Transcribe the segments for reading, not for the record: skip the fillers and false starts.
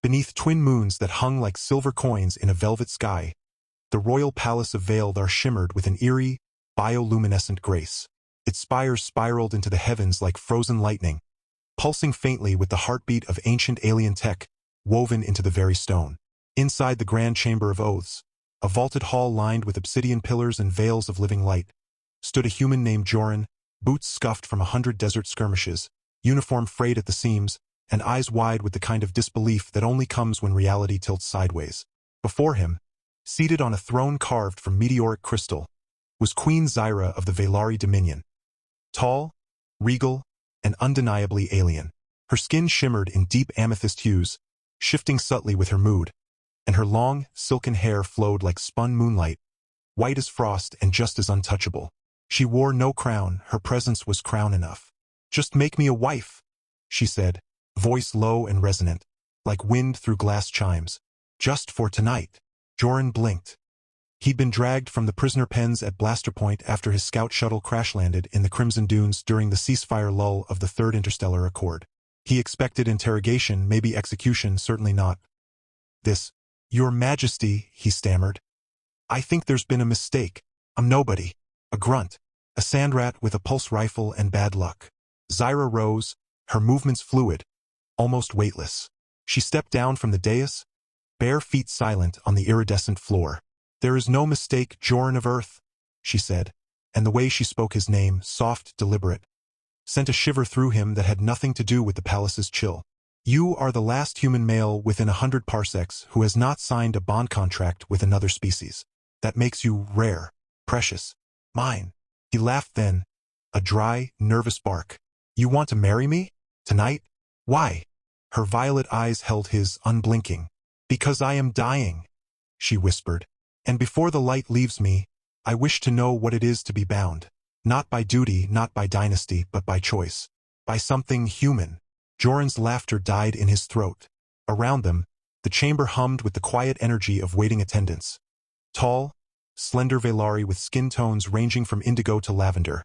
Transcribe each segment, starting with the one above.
Beneath twin moons that hung like silver coins in a velvet sky, the royal palace of Veildar shimmered with an eerie, bioluminescent grace. Its spires spiraled into the heavens like frozen lightning, pulsing faintly with the heartbeat of ancient alien tech woven into the very stone. Inside the grand chamber of oaths, a vaulted hall lined with obsidian pillars and veils of living light, stood a human named Joran, boots scuffed from 100 desert skirmishes, uniform frayed at the seams, and eyes wide with the kind of disbelief that only comes when reality tilts sideways. Before him, seated on a throne carved from meteoric crystal, was Queen Zyra of the Veilari Dominion. Tall, regal, and undeniably alien. Her skin shimmered in deep amethyst hues, shifting subtly with her mood, and her long, silken hair flowed like spun moonlight, white as frost and just as untouchable. She wore no crown, her presence was crown enough. "Just make me a wife," she said, voice low and resonant, like wind through glass chimes. "Just for tonight." Joran blinked. He'd been dragged from the prisoner pens at Blaster Point after his scout shuttle crash-landed in the Crimson Dunes during the ceasefire lull of the Third Interstellar Accord. He expected interrogation, maybe execution, certainly not this. "Your Majesty," he stammered. "I think there's been a mistake. I'm nobody. A grunt. A sandrat with a pulse rifle and bad luck." Zyra rose, her movements fluid, almost weightless. She stepped down from the dais, bare feet silent on the iridescent floor. "There is no mistake, Joran of Earth," she said, and the way she spoke his name, soft, deliberate, sent a shiver through him that had nothing to do with the palace's chill. "You are the last human male within 100 parsecs who has not signed a bond contract with another species. That makes you rare, precious, mine." He laughed then, a dry, nervous bark. "You want to marry me? Tonight? Why?" Her violet eyes held his, unblinking. "Because I am dying," she whispered. "And before the light leaves me, I wish to know what it is to be bound. Not by duty, not by dynasty, but by choice. By something human." Joran's laughter died in his throat. Around them, the chamber hummed with the quiet energy of waiting attendants. Tall, slender Veilari with skin tones ranging from indigo to lavender.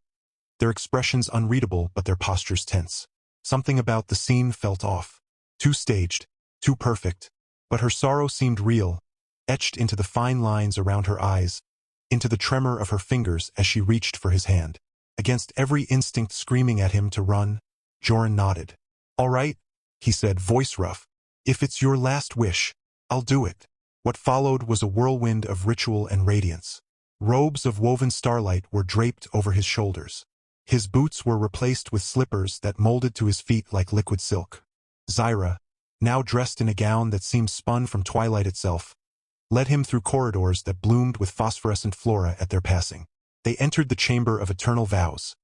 Their expressions unreadable, but their postures tense. Something about the scene felt off. Too staged, too perfect. But her sorrow seemed real, etched into the fine lines around her eyes, into the tremor of her fingers as she reached for his hand. Against every instinct screaming at him to run, Joran nodded. "All right," he said, voice rough. "If it's your last wish, I'll do it." What followed was a whirlwind of ritual and radiance. Robes of woven starlight were draped over his shoulders. His boots were replaced with slippers that molded to his feet like liquid silk. Zyra, now dressed in a gown that seemed spun from twilight itself, led him through corridors that bloomed with phosphorescent flora at their passing. They entered the Chamber of Eternal Vows,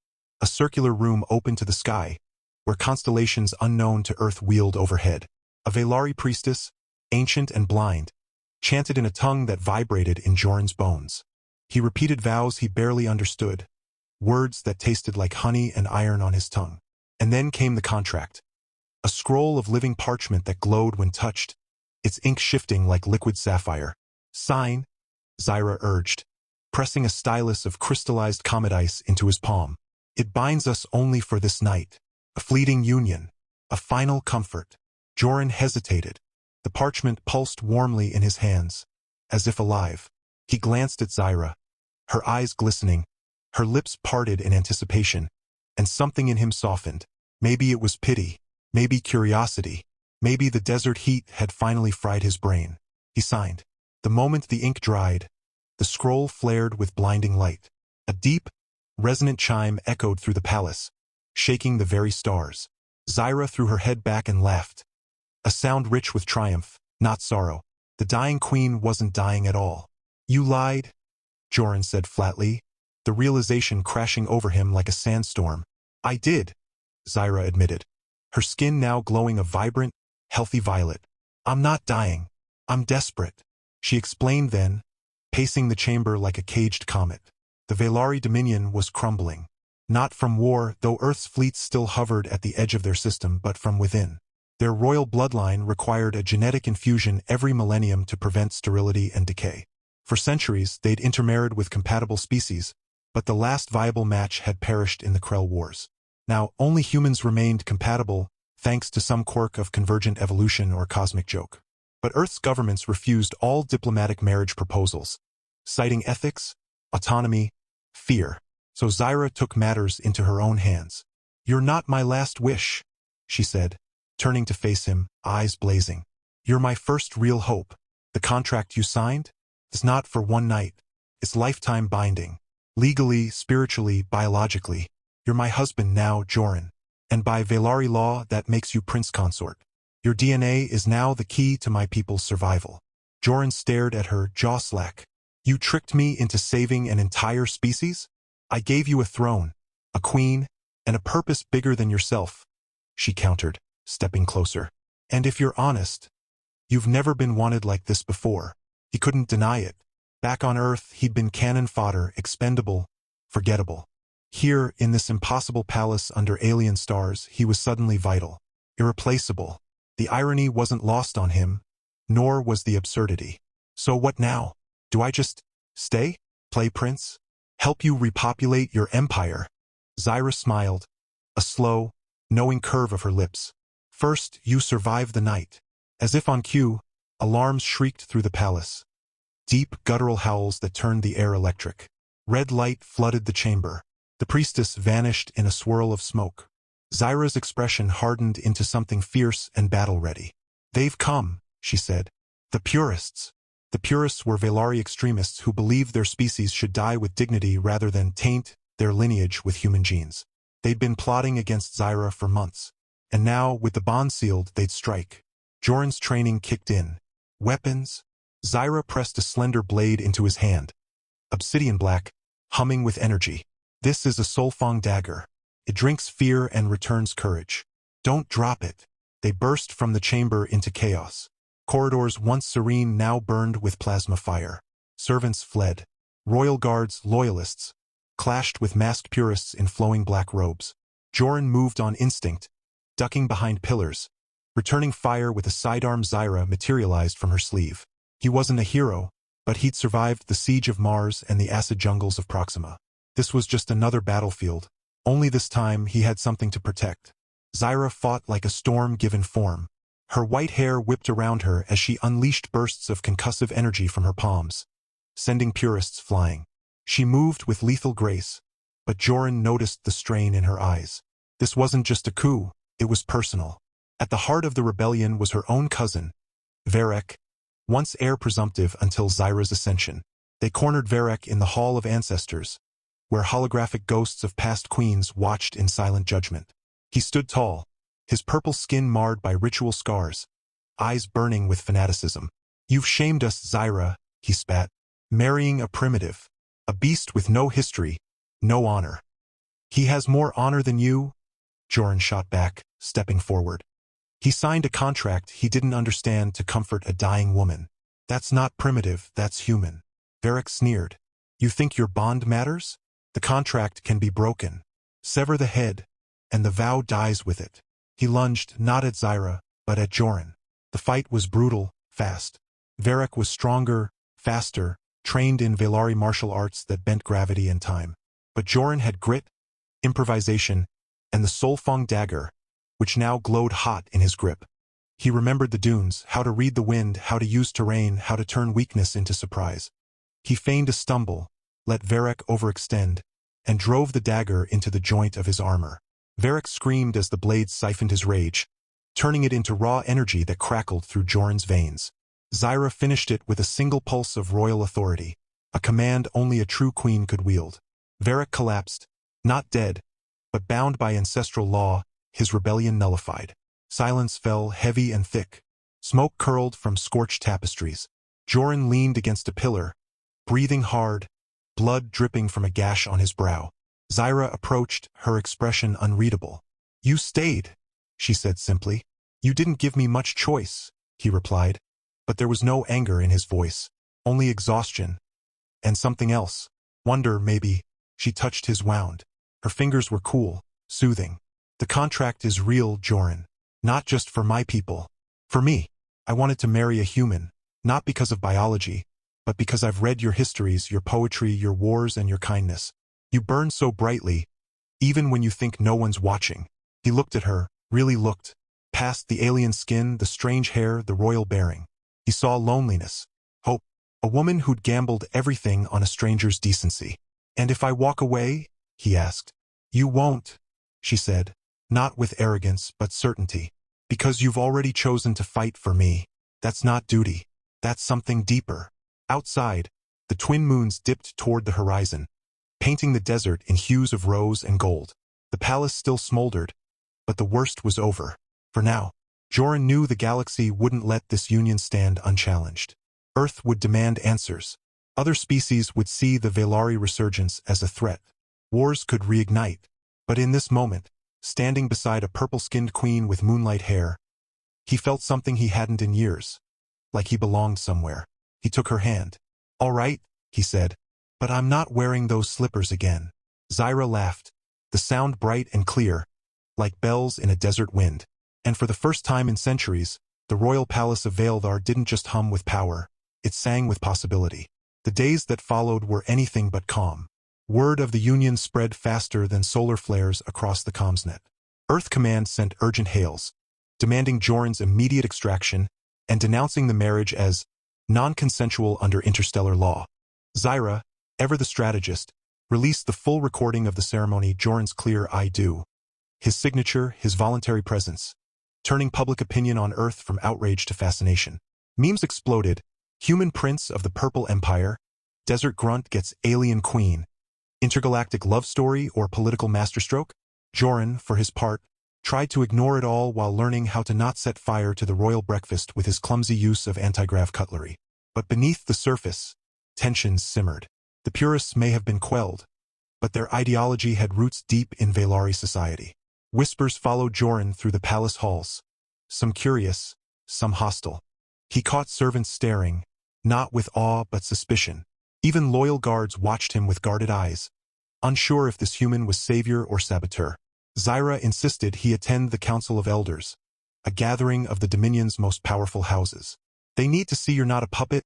a circular room open to the sky, where constellations unknown to Earth wheeled overhead. A Veilari priestess, ancient and blind, chanted in a tongue that vibrated in Joran's bones. He repeated vows he barely understood, words that tasted like honey and iron on his tongue. And then came the contract. A scroll of living parchment that glowed when touched, its ink shifting like liquid sapphire. "Sign," Zyra urged, pressing a stylus of crystallized comet ice into his palm. "It binds us only for this night. A fleeting union. A final comfort." Joran hesitated. The parchment pulsed warmly in his hands, as if alive. He glanced at Zyra, her eyes glistening, her lips parted in anticipation, and something in him softened. Maybe it was pity, maybe curiosity, maybe the desert heat had finally fried his brain. He signed. The moment the ink dried, the scroll flared with blinding light. A deep, resonant chime echoed through the palace, shaking the very stars. Zyra threw her head back and laughed. A sound rich with triumph, not sorrow. The dying queen wasn't dying at all. "You lied," Joran said flatly, the realization crashing over him like a sandstorm. "I did," Zyra admitted, her skin now glowing a vibrant, healthy violet. "I'm not dying. I'm desperate," she explained then, pacing the chamber like a caged comet. The Veilari Dominion was crumbling. Not from war, though Earth's fleets still hovered at the edge of their system, but from within. Their royal bloodline required a genetic infusion every millennium to prevent sterility and decay. For centuries, they'd intermarried with compatible species, but the last viable match had perished in the Krell Wars. Now, only humans remained compatible, thanks to some quirk of convergent evolution or cosmic joke. But Earth's governments refused all diplomatic marriage proposals, citing ethics, autonomy, fear. So Zyra took matters into her own hands. "You're not my last wish," she said, turning to face him, eyes blazing. "You're my first real hope. The contract you signed? It's not for one night. It's lifetime binding. Legally, spiritually, biologically. You're my husband now, Joran. And by Velari law, that makes you prince consort. Your DNA is now the key to my people's survival." Joran stared at her, jaw slack. "You tricked me into saving an entire species? I gave you a throne, a queen, and a purpose bigger than yourself," she countered, stepping closer. "And if you're honest, you've never been wanted like this before." He couldn't deny it. Back on Earth, he'd been cannon fodder, expendable, forgettable. Here, in this impossible palace under alien stars, he was suddenly vital, irreplaceable. The irony wasn't lost on him, nor was the absurdity. "So what now? Do I just stay? Play prince? Help you repopulate your empire?" Zyra smiled, a slow, knowing curve of her lips. "First, you survive the night." As if on cue, alarms shrieked through the palace. Deep, guttural howls that turned the air electric. Red light flooded the chamber. The priestess vanished in a swirl of smoke. Zyra's expression hardened into something fierce and battle-ready. "They've come," she said. "The purists." The purists were Velari extremists who believed their species should die with dignity rather than taint their lineage with human genes. They'd been plotting against Zyra for months, and now, with the bond sealed, they'd strike. Joran's training kicked in. Weapons? Zyra pressed a slender blade into his hand. Obsidian black, humming with energy. "This is a Solfang dagger. It drinks fear and returns courage. Don't drop it." They burst from the chamber into chaos. Corridors once serene now burned with plasma fire. Servants fled. Royal guards, loyalists, clashed with masked purists in flowing black robes. Joran moved on instinct, ducking behind pillars, returning fire with a sidearm. Zyra materialized from her sleeve. He wasn't a hero, but he'd survived the siege of Mars and the acid jungles of Proxima. This was just another battlefield. Only this time he had something to protect. Zyra fought like a storm given form. Her white hair whipped around her as she unleashed bursts of concussive energy from her palms, sending purists flying. She moved with lethal grace, but Joran noticed the strain in her eyes. This wasn't just a coup, it was personal. At the heart of the rebellion was her own cousin, Varek, once heir presumptive until Zyra's ascension. They cornered Varek in the Hall of Ancestors, where holographic ghosts of past queens watched in silent judgment. He stood tall, his purple skin marred by ritual scars, eyes burning with fanaticism. "You've shamed us, Zyra," he spat. "Marrying a primitive, a beast with no history, no honor." "He has more honor than you," Joran shot back, stepping forward. "He signed a contract he didn't understand to comfort a dying woman. That's not primitive, that's human." Varek sneered. "You think your bond matters? The contract can be broken. Sever the head, and the vow dies with it." He lunged, not at Zyra, but at Joran. The fight was brutal, fast. Varek was stronger, faster, trained in Velari martial arts that bent gravity and time. But Joran had grit, improvisation, and the Solfang dagger, which now glowed hot in his grip. He remembered the dunes, how to read the wind, how to use terrain, how to turn weakness into surprise. He feigned a stumble, let Varek overextend, and drove the dagger into the joint of his armor. Varek screamed as the blade siphoned his rage, turning it into raw energy that crackled through Joran's veins. Zyra finished it with a single pulse of royal authority, a command only a true queen could wield. Varek collapsed, not dead, but bound by ancestral law, his rebellion nullified. Silence fell heavy and thick. Smoke curled from scorched tapestries. Joran leaned against a pillar, breathing hard, blood dripping from a gash on his brow. Zyra approached, her expression unreadable. "You stayed," she said simply. "You didn't give me much choice," he replied. But there was no anger in his voice, only exhaustion. And something else. Wonder, maybe. She touched his wound. Her fingers were cool, soothing. "The contract is real, Joran. Not just for my people. For me. I wanted to marry a human, not because of biology, but because I've read your histories, your poetry, your wars, and your kindness. You burn so brightly, even when you think no one's watching." He looked at her, really looked, past the alien skin, the strange hair, the royal bearing. He saw loneliness, hope, a woman who'd gambled everything on a stranger's decency. "And if I walk away?" he asked. "You won't," she said, not with arrogance but certainty. "Because you've already chosen to fight for me. That's not duty. That's something deeper." Outside, the twin moons dipped toward the horizon, painting the desert in hues of rose and gold. The palace still smoldered, but the worst was over. For now, Joran knew the galaxy wouldn't let this union stand unchallenged. Earth would demand answers. Other species would see the Velari resurgence as a threat. Wars could reignite. But in this moment, standing beside a purple-skinned queen with moonlight hair, he felt something he hadn't in years, like he belonged somewhere. He took her hand. "All right," he said, "but I'm not wearing those slippers again." Zyra laughed, the sound bright and clear, like bells in a desert wind. And for the first time in centuries, the royal palace of Vaildar didn't just hum with power, it sang with possibility. The days that followed were anything but calm. Word of the Union spread faster than solar flares across the commsnet. Earth Command sent urgent hails, demanding Joran's immediate extraction and denouncing the marriage as non-consensual under interstellar law. Zyra, ever the strategist, released the full recording of the ceremony, Joran's clear "I do." His signature, his voluntary presence, turning public opinion on Earth from outrage to fascination. Memes exploded. Human prince of the Purple Empire, desert grunt gets alien queen, intergalactic love story or political masterstroke. Joran, for his part, tried to ignore it all while learning how to not set fire to the royal breakfast with his clumsy use of anti-grav cutlery. But beneath the surface, tensions simmered. The purists may have been quelled, but their ideology had roots deep in Velari society. Whispers followed Joran through the palace halls, some curious, some hostile. He caught servants staring, not with awe but suspicion. Even loyal guards watched him with guarded eyes, unsure if this human was savior or saboteur. Zyra insisted he attend the Council of Elders, a gathering of the Dominion's most powerful houses. "They need to see you're not a puppet,"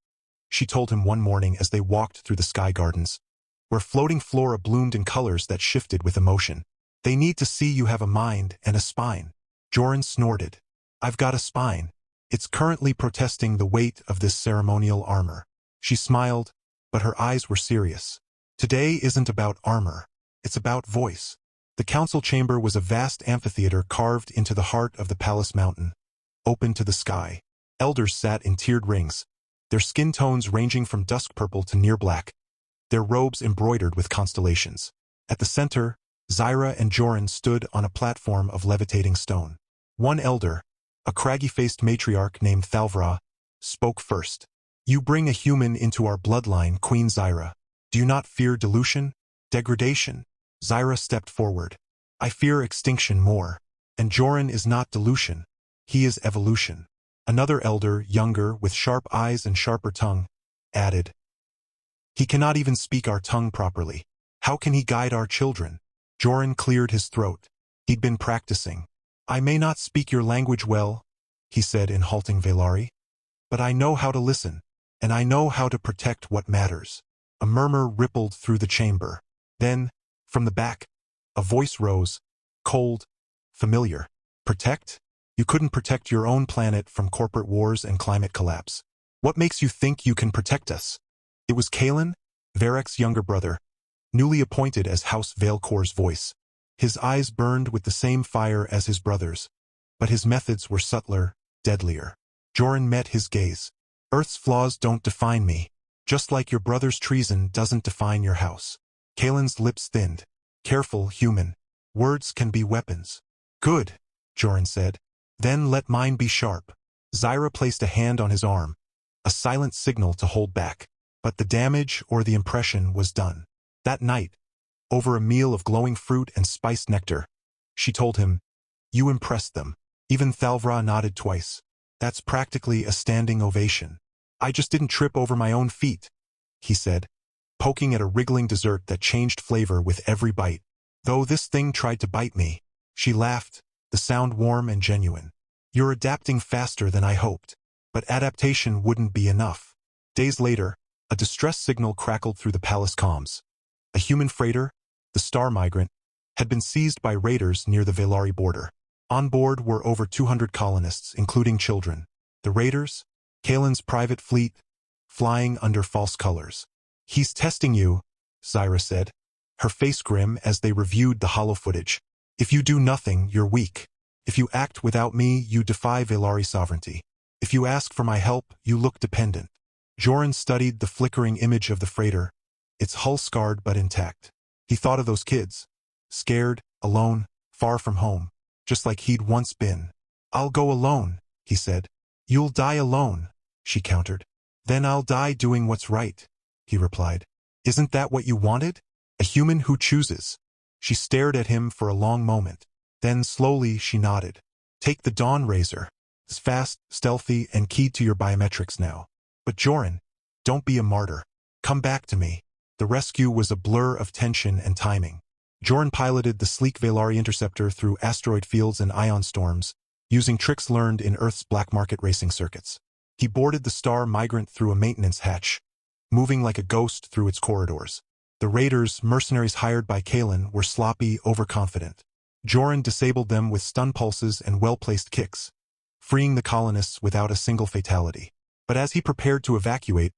she told him one morning as they walked through the sky gardens, where floating flora bloomed in colors that shifted with emotion. "They need to see you have a mind and a spine." Joran snorted. "I've got a spine. It's currently protesting the weight of this ceremonial armor." She smiled, but her eyes were serious. "Today isn't about armor. It's about voice." The council chamber was a vast amphitheater carved into the heart of the palace mountain, open to the sky. Elders sat in tiered rings, their skin tones ranging from dusk purple to near black, their robes embroidered with constellations. At the center, Zyra and Joran stood on a platform of levitating stone. One elder, a craggy-faced matriarch named Thalvra, spoke first. "You bring a human into our bloodline, Queen Zyra. Do you not fear dilution? Degradation?" Zyra stepped forward. "I fear extinction more. And Joran is not dilution. He is evolution." Another elder, younger, with sharp eyes and sharper tongue, added, "He cannot even speak our tongue properly. How can he guide our children?" Joran cleared his throat. He'd been practicing. "I may not speak your language well," he said in halting Velari, "but I know how to listen, and I know how to protect what matters." A murmur rippled through the chamber. Then, from the back, a voice rose, cold, familiar. "Protect? You couldn't protect your own planet from corporate wars and climate collapse. What makes you think you can protect us?" It was Kalen, Varek's younger brother, newly appointed as House Vailcor's voice. His eyes burned with the same fire as his brother's, but his methods were subtler, deadlier. Joran met his gaze. "Earth's flaws don't define me, just like your brother's treason doesn't define your house." Kalen's lips thinned. "Careful, human. Words can be weapons." "Good," Joran said. "Then let mine be sharp." Zyra placed a hand on his arm, a silent signal to hold back. But the damage or the impression was done. That night, over a meal of glowing fruit and spiced nectar, she told him, "You impressed them." Even Thalvra nodded twice. "That's practically a standing ovation." "I just didn't trip over my own feet," he said, poking at a wriggling dessert that changed flavor with every bite. "Though this thing tried to bite me." She laughed, the sound warm and genuine. "You're adapting faster than I hoped." But adaptation wouldn't be enough. Days later, a distress signal crackled through the palace comms. A human freighter, the Star Migrant, had been seized by raiders near the Velari border. On board were over 200 colonists, including children. The raiders? Kaelin's private fleet, flying under false colors. "He's testing you," Zyra said, her face grim as they reviewed the holo footage. "If you do nothing, you're weak. If you act without me, you defy Velarri sovereignty. If you ask for my help, you look dependent." Joran studied the flickering image of the freighter, its hull scarred but intact. He thought of those kids, scared, alone, far from home, just like he'd once been. "I'll go alone," he said. "You'll die alone," she countered. "Then I'll die doing what's right," he replied. "Isn't that what you wanted? A human who chooses?" She stared at him for a long moment. Then slowly she nodded. "Take the Dawn Razor. It's fast, stealthy, and keyed to your biometrics now. But Joran, don't be a martyr. Come back to me." The rescue was a blur of tension and timing. Joran piloted the sleek Velarri interceptor through asteroid fields and ion storms, using tricks learned in Earth's black market racing circuits. He boarded the Star Migrant through a maintenance hatch, moving like a ghost through its corridors. The raiders, mercenaries hired by Kaelin, were sloppy, overconfident. Joran disabled them with stun pulses and well-placed kicks, freeing the colonists without a single fatality. But as he prepared to evacuate,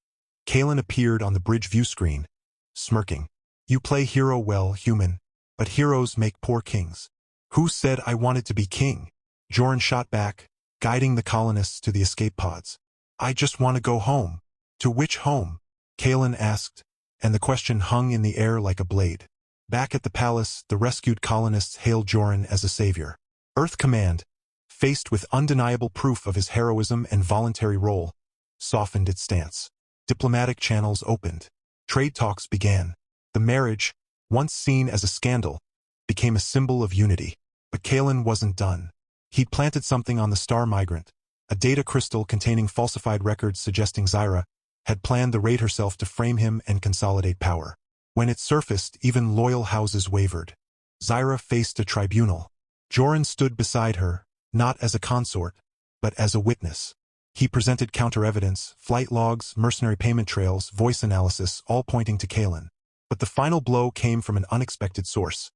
Kaelin appeared on the bridge view screen, smirking. "You play hero well, human, but heroes make poor kings." "Who said I wanted to be king?" Joran shot back, guiding the colonists to the escape pods. "I just want to go home." "To which home?" Kaelin asked, and the question hung in the air like a blade. Back at the palace, the rescued colonists hailed Joran as a savior. Earth Command, faced with undeniable proof of his heroism and voluntary role, softened its stance. Diplomatic channels opened. Trade talks began. The marriage, once seen as a scandal, became a symbol of unity. But Kaelin wasn't done. He'd planted something on the Star Migrant, a data crystal containing falsified records suggesting Zyra had planned the raid herself to frame him and consolidate power. When it surfaced, even loyal houses wavered. Zyra faced a tribunal. Joran stood beside her, not as a consort, but as a witness. He presented counter-evidence, flight logs, mercenary payment trails, voice analysis, all pointing to Kaelin. But the final blow came from an unexpected source.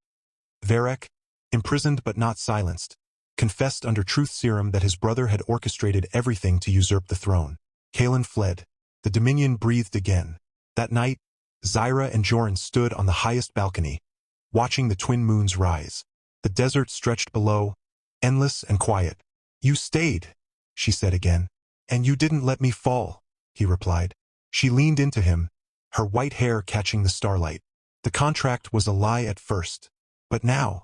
Varek, imprisoned but not silenced, confessed under truth serum that his brother had orchestrated everything to usurp the throne. Kaelin fled. The Dominion breathed again. That night, Zyra and Joran stood on the highest balcony, watching the twin moons rise. The desert stretched below, endless and quiet. "You stayed," she said again. "And you didn't let me fall," he replied. She leaned into him, her white hair catching the starlight. "The contract was a lie at first, but now,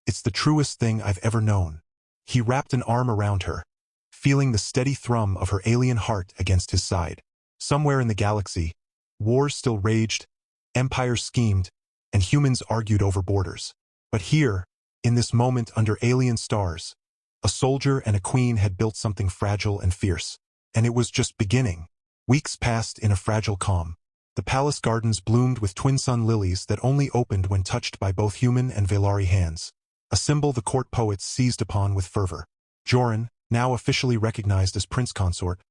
it's the truest thing I've ever known." He wrapped an arm around her, feeling the steady thrum of her alien heart against his side. Somewhere in the galaxy, wars still raged, empires schemed, and humans argued over borders. But here, in this moment under alien stars, a soldier and a queen had built something fragile and fierce. And it was just beginning. Weeks passed in a fragile calm. The palace gardens bloomed with twin sun lilies that only opened when touched by both human and Velarri hands, a symbol the court poets seized upon with fervor. Joran, now officially recognized as prince consort,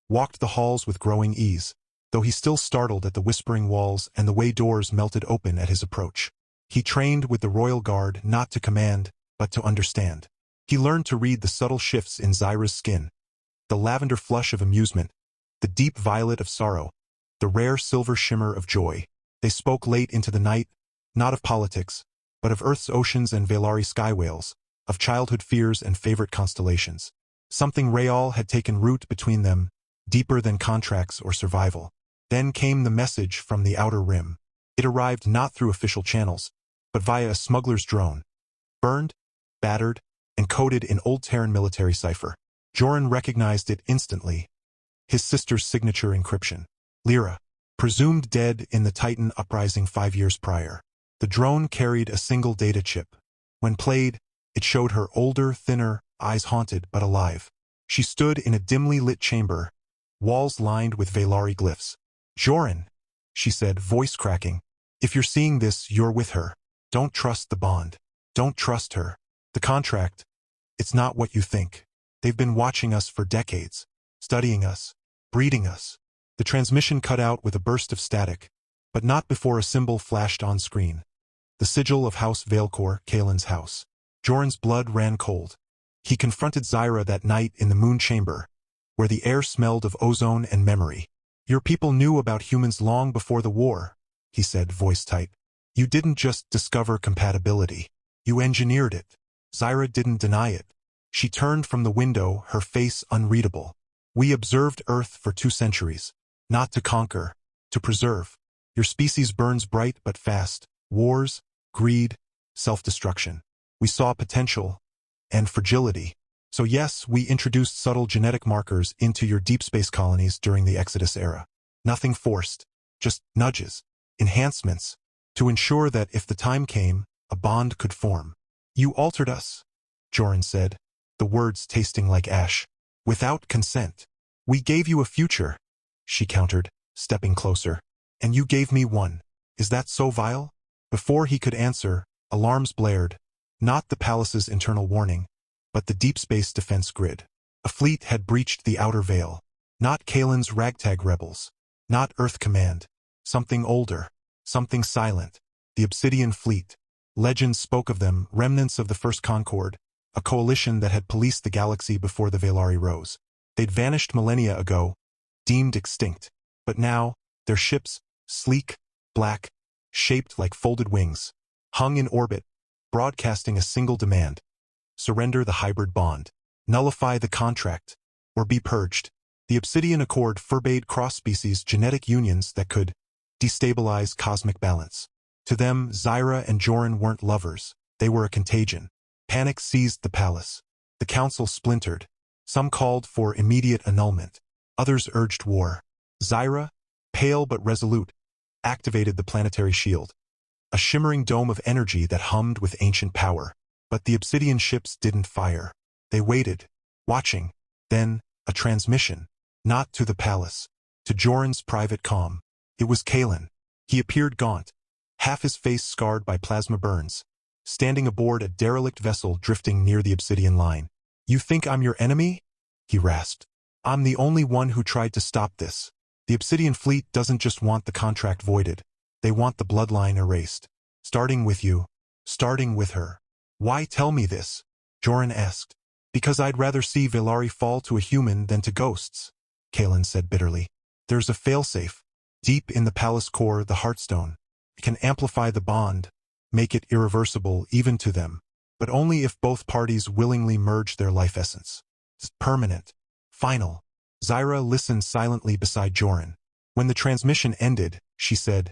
walked the halls with growing ease, though he still startled at the whispering walls and the way doors melted open at his approach. He trained with the royal guard not to command, but to understand. He learned to read the subtle shifts in Zyra's skin, the lavender flush of amusement, the deep violet of sorrow, the rare silver shimmer of joy. They spoke late into the night, not of politics, but of Earth's oceans and Velarri sky whales, of childhood fears and favorite constellations. Something real had taken root between them, deeper than contracts or survival. Then came the message from the Outer Rim. It arrived not through official channels, but via a smuggler's drone. Burned, battered, and coded in Old Terran military cipher. Joran recognized it instantly. His sister's signature encryption. Lyra, presumed dead in the Titan uprising 5 years prior. The drone carried a single data chip. When played, it showed her older, thinner, eyes haunted but alive. She stood in a dimly lit chamber, walls lined with Velarri glyphs. "Joran," she said, voice cracking. "If you're seeing this, you're with her. Don't trust the bond. Don't trust her. The contract, it's not what you think. They've been watching us for decades, studying us, breeding us." The transmission cut out with a burst of static, but not before a symbol flashed on screen. The sigil of House Veilcor, Kaelin's house. Joran's blood ran cold. He confronted Zyra that night in the moon chamber, where the air smelled of ozone and memory. Your people knew about humans long before the war, he said, voice tight. You didn't just discover compatibility. You engineered it. Zyra didn't deny it. She turned from the window, her face unreadable. We observed Earth for 2 centuries. Not to conquer, to preserve. Your species burns bright but fast. Wars, greed, self-destruction. We saw potential and fragility. So yes, we introduced subtle genetic markers into your deep space colonies during the Exodus era. Nothing forced, just nudges, enhancements, to ensure that if the time came, a bond could form. You altered us, Joran said, the words tasting like ash. Without consent. We gave you a future, she countered, stepping closer. And you gave me one. Is that so vile? Before he could answer, alarms blared. Not the palace's internal warning, but the deep space defense grid. A fleet had breached the outer veil. Not Kalen's ragtag rebels. Not Earth Command. Something older. Something silent. The Obsidian fleet. Legends spoke of them, remnants of the First Concord, a coalition that had policed the galaxy before the Velari rose. They'd vanished millennia ago, deemed extinct. But now, their ships, sleek, black, shaped like folded wings, hung in orbit, broadcasting a single demand. Surrender the hybrid bond. Nullify the contract. Or be purged. The Obsidian Accord forbade cross-species genetic unions that could destabilize cosmic balance. To them, Zyra and Joran weren't lovers. They were a contagion. Panic seized the palace. The council splintered. Some called for immediate annulment. Others urged war. Zyra, pale but resolute, activated the planetary shield. A shimmering dome of energy that hummed with ancient power. But the Obsidian ships didn't fire. They waited, watching. Then, a transmission. Not to the palace. To Joran's private comm. It was Kalen. He appeared gaunt, half his face scarred by plasma burns, standing aboard a derelict vessel drifting near the Obsidian line. You think I'm your enemy? He rasped. I'm the only one who tried to stop this. The Obsidian fleet doesn't just want the contract voided. They want the bloodline erased. Starting with you. Starting with her. Why tell me this? Joran asked. Because I'd rather see Velari fall to a human than to ghosts, Kalen said bitterly. There's a failsafe. Deep in the palace core, the hearthstone. It can amplify the bond, make it irreversible even to them, but only if both parties willingly merge their life essence. It's permanent. Final. Zyra listened silently beside Joran. When the transmission ended, she said,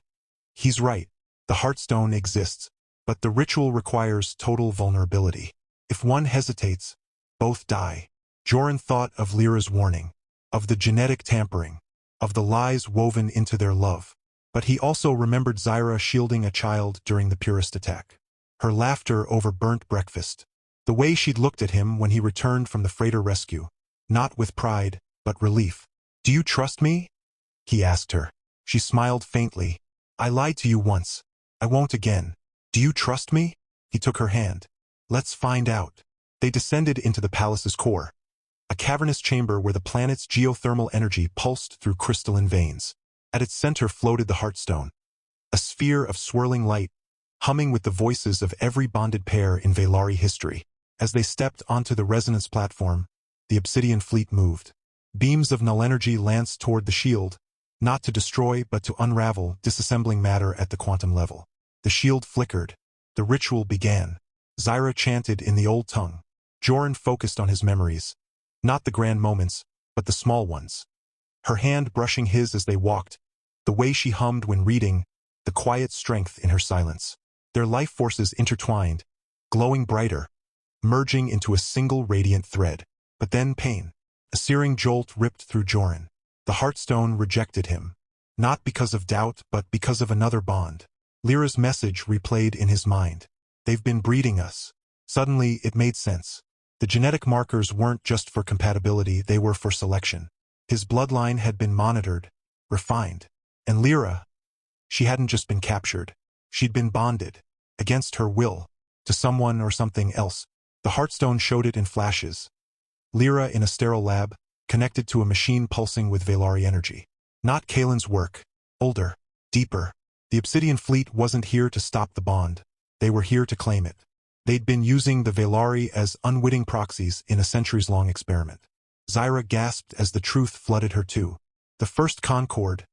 He's right. The hearthstone exists, but the ritual requires total vulnerability. If one hesitates, both die. Joran thought of Lyra's warning, of the genetic tampering, of the lies woven into their love. But he also remembered Zyra shielding a child during the purest attack. Her laughter over burnt breakfast. The way she'd looked at him when he returned from the freighter rescue. Not with pride, but relief. Do you trust me? He asked her. She smiled faintly. I lied to you once. I won't again. Do you trust me? He took her hand. Let's find out. They descended into the palace's core. A cavernous chamber where the planet's geothermal energy pulsed through crystalline veins. At its center floated the hearthstone, a sphere of swirling light, humming with the voices of every bonded pair in Velari history. As they stepped onto the resonance platform, the Obsidian fleet moved. Beams of null energy lanced toward the shield, not to destroy but to unravel, disassembling matter at the quantum level. The shield flickered. The ritual began. Zyra chanted in the old tongue. Joran focused on his memories. Not the grand moments, but the small ones. Her hand brushing his as they walked, the way she hummed when reading, the quiet strength in her silence. Their life forces intertwined, glowing brighter, merging into a single radiant thread. But then pain. A searing jolt ripped through Joran. The hearthstone rejected him. Not because of doubt, but because of another bond. Lyra's message replayed in his mind. They've been breeding us. Suddenly, it made sense. The genetic markers weren't just for compatibility, they were for selection. His bloodline had been monitored, refined. And Lyra, she hadn't just been captured. She'd been bonded, against her will, to someone or something else. The hearthstone showed it in flashes. Lyra in a sterile lab, connected to a machine pulsing with Velari energy. Not Kalen's work. Older, deeper. The Obsidian fleet wasn't here to stop the bond. They were here to claim it. They'd been using the Velari as unwitting proxies in a centuries-long experiment. Zyra gasped as the truth flooded her too. The first Concord,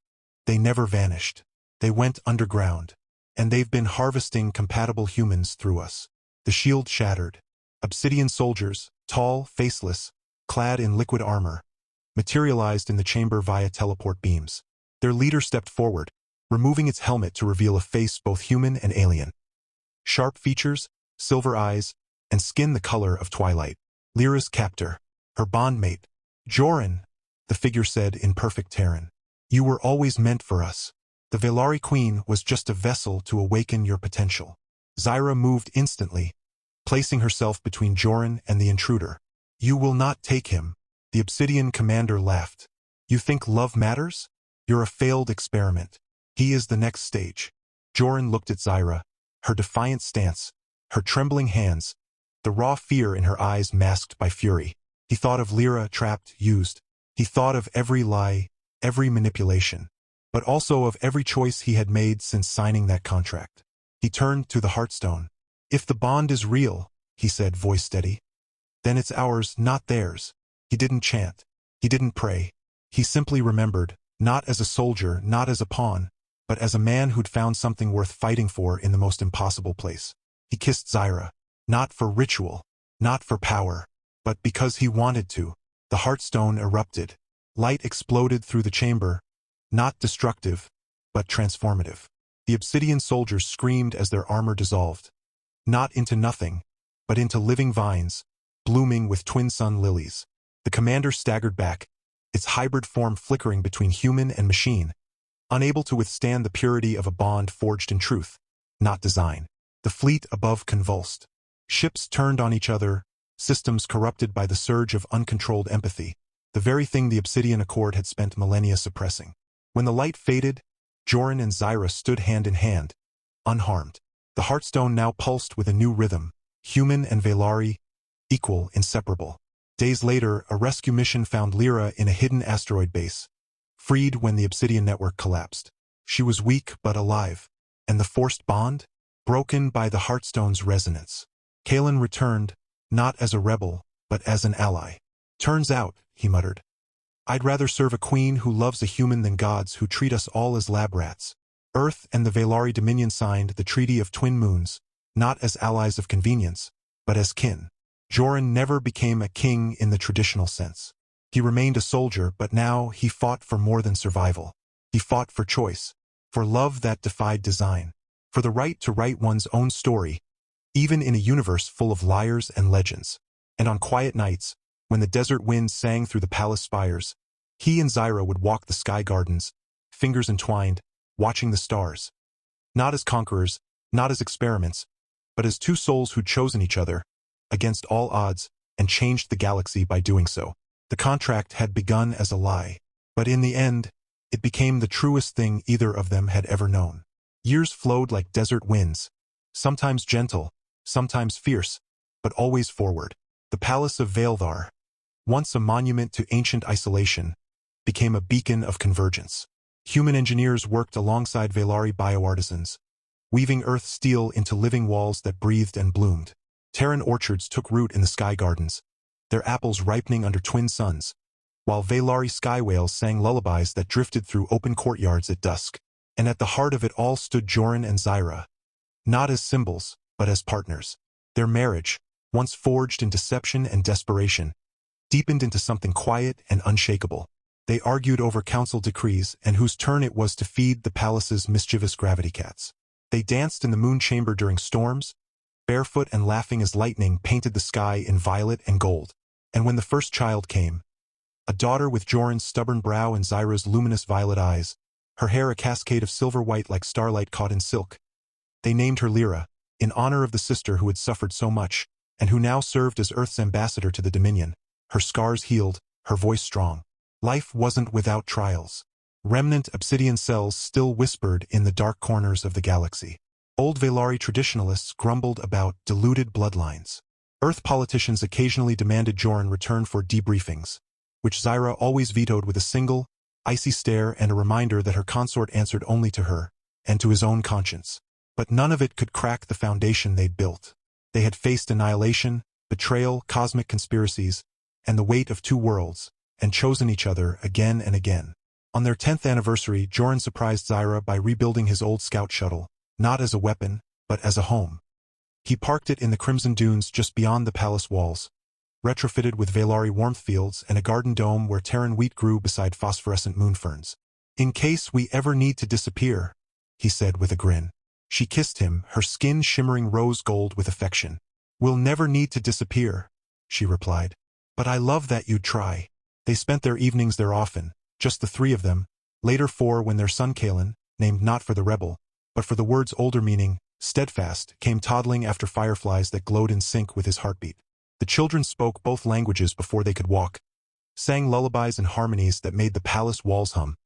they never vanished. They went underground. And they've been harvesting compatible humans through us. The shield shattered. Obsidian soldiers, tall, faceless, clad in liquid armor, materialized in the chamber via teleport beams. Their leader stepped forward, removing its helmet to reveal a face both human and alien. Sharp features, silver eyes, and skin the color of twilight. Lyra's captor, her bondmate. Joran, the figure said in perfect Terran. You were always meant for us. The Velari Queen was just a vessel to awaken your potential. Zyra moved instantly, placing herself between Joran and the intruder. You will not take him. The Obsidian commander laughed. You think love matters? You're a failed experiment. He is the next stage. Joran looked at Zyra, her defiant stance, her trembling hands, the raw fear in her eyes masked by fury. He thought of Lyra trapped, used. He thought of every lie, every manipulation, but also of every choice he had made since signing that contract. He turned to the hearthstone. If the bond is real, he said, voice steady, then it's ours, not theirs. He didn't chant. He didn't pray. He simply remembered, not as a soldier, not as a pawn, but as a man who'd found something worth fighting for in the most impossible place. He kissed Zyra, not for ritual, not for power, but because he wanted to. The hearthstone erupted. Light exploded through the chamber, not destructive, but transformative. The Obsidian soldiers screamed as their armor dissolved, not into nothing, but into living vines, blooming with twin sun lilies. The commander staggered back, its hybrid form flickering between human and machine, unable to withstand the purity of a bond forged in truth, not design. The fleet above convulsed. Ships turned on each other, systems corrupted by the surge of uncontrolled empathy, the very thing the Obsidian Accord had spent millennia suppressing. When the light faded, Joran and Zyra stood hand in hand, unharmed. The hearthstone now pulsed with a new rhythm, human and Velari, equal, inseparable. Days later, a rescue mission found Lyra in a hidden asteroid base, freed when the Obsidian network collapsed. She was weak but alive, and the forced bond? Broken by the hearthstone's resonance. Kalen returned, not as a rebel, but as an ally. Turns out, he muttered, I'd rather serve a queen who loves a human than gods who treat us all as lab rats. Earth and the Velari Dominion signed the Treaty of Twin Moons, not as allies of convenience, but as kin. Joran never became a king in the traditional sense. He remained a soldier, but now he fought for more than survival. He fought for choice, for love that defied design, for the right to write one's own story, even in a universe full of liars and legends. And on quiet nights, when the desert winds sang through the palace spires, he and Zyra would walk the sky gardens, fingers entwined, watching the stars. Not as conquerors, not as experiments, but as two souls who'd chosen each other, against all odds, and changed the galaxy by doing so. The contract had begun as a lie, but in the end, it became the truest thing either of them had ever known. Years flowed like desert winds, sometimes gentle, sometimes fierce, but always forward. The Palace of Vael'thar, once a monument to ancient isolation, became a beacon of convergence. Human engineers worked alongside Velari bioartisans, weaving earth steel into living walls that breathed and bloomed. Terran orchards took root in the sky gardens, their apples ripening under twin suns, while Velari sky whales sang lullabies that drifted through open courtyards at dusk. And at the heart of it all stood Joran and Zyra, not as symbols, but as partners. Their marriage, once forged in deception and desperation, deepened into something quiet and unshakable. They argued over council decrees and whose turn it was to feed the palace's mischievous gravity cats. They danced in the moon chamber during storms, barefoot and laughing as lightning painted the sky in violet and gold. And when the first child came, a daughter with Joran's stubborn brow and Zyra's luminous violet eyes, her hair a cascade of silver white like starlight caught in silk, they named her Lyra, in honor of the sister who had suffered so much, and who now served as Earth's ambassador to the Dominion, her scars healed, her voice strong. Life wasn't without trials. Remnant Obsidian cells still whispered in the dark corners of the galaxy. Old Velari traditionalists grumbled about diluted bloodlines. Earth politicians occasionally demanded Joran return for debriefings, which Zyra always vetoed with a single, icy stare and a reminder that her consort answered only to her, and to his own conscience. But none of it could crack the foundation they'd built. They had faced annihilation, betrayal, cosmic conspiracies, and the weight of two worlds, and chosen each other again and again. On their 10th anniversary, Joran surprised Zyra by rebuilding his old scout shuttle, not as a weapon, but as a home. He parked it in the Crimson Dunes just beyond the palace walls, retrofitted with Valari warmth fields and a garden dome where Terran wheat grew beside phosphorescent moonferns. "In case we ever need to disappear," he said with a grin. She kissed him, her skin shimmering rose gold with affection. "We'll never need to disappear," she replied. "But I love that you'd try." They spent their evenings there often, just the three of them, later four when their son Kalen, named not for the rebel, but for the word's older meaning, steadfast, came toddling after fireflies that glowed in sync with his heartbeat. The children spoke both languages before they could walk, sang lullabies and harmonies that made the palace walls hum,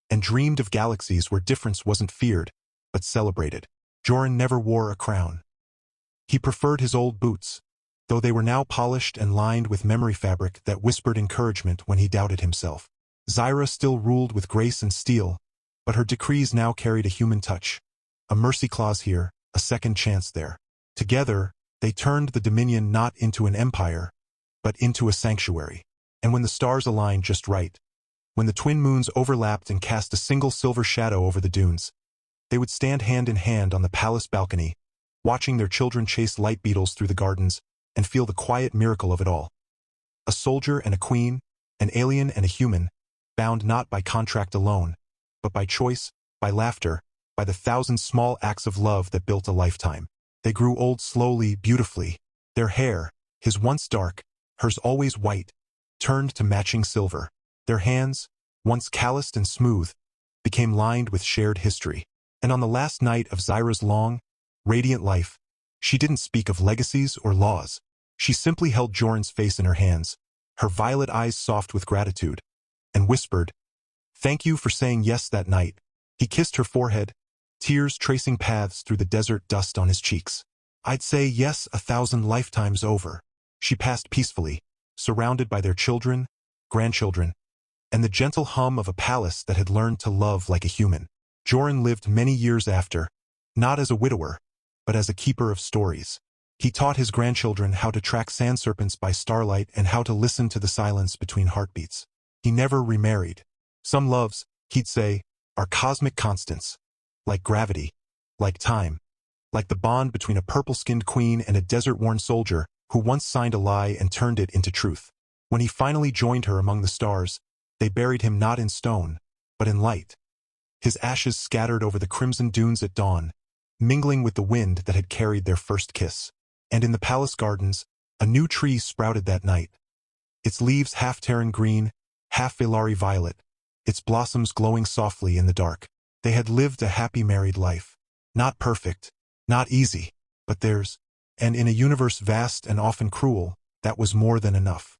and dreamed of galaxies where difference wasn't feared, but celebrated. Joran never wore a crown. He preferred his old boots, though they were now polished and lined with memory fabric that whispered encouragement when he doubted himself. Zyra still ruled with grace and steel, but her decrees now carried a human touch. A mercy clause here, a second chance there. Together, they turned the Dominion not into an empire, but into a sanctuary. And when the stars aligned just right, when the twin moons overlapped and cast a single silver shadow over the dunes, they would stand hand in hand on the palace balcony, watching their children chase light beetles through the gardens and feel the quiet miracle of it all. A soldier and a queen, an alien and a human, bound not by contract alone, but by choice, by laughter, by the thousand small acts of love that built a lifetime. They grew old slowly, beautifully. Their hair, his once dark, hers always white, turned to matching silver. Their hands, once calloused and smooth, became lined with shared history. And on the last night of Zyra's long, radiant life, she didn't speak of legacies or laws. She simply held Joran's face in her hands, her violet eyes soft with gratitude, and whispered, "Thank you for saying yes that night." He kissed her forehead, tears tracing paths through the desert dust on his cheeks. "I'd say yes 1,000 lifetimes over." She passed peacefully, surrounded by their children, grandchildren, and the gentle hum of a palace that had learned to love like a human. Joran lived many years after, not as a widower, but as a keeper of stories. He taught his grandchildren how to track sand serpents by starlight and how to listen to the silence between heartbeats. He never remarried. Some loves, he'd say, are cosmic constants, like gravity, like time, like the bond between a purple-skinned queen and a desert-worn soldier who once signed a lie and turned it into truth. When he finally joined her among the stars, they buried him not in stone, but in light. His ashes scattered over the crimson dunes at dawn, mingling with the wind that had carried their first kiss. And in the palace gardens, a new tree sprouted that night, its leaves half Terran green, half Valari violet, its blossoms glowing softly in the dark. They had lived a happy married life. Not perfect, not easy, but theirs. And in a universe vast and often cruel, that was more than enough.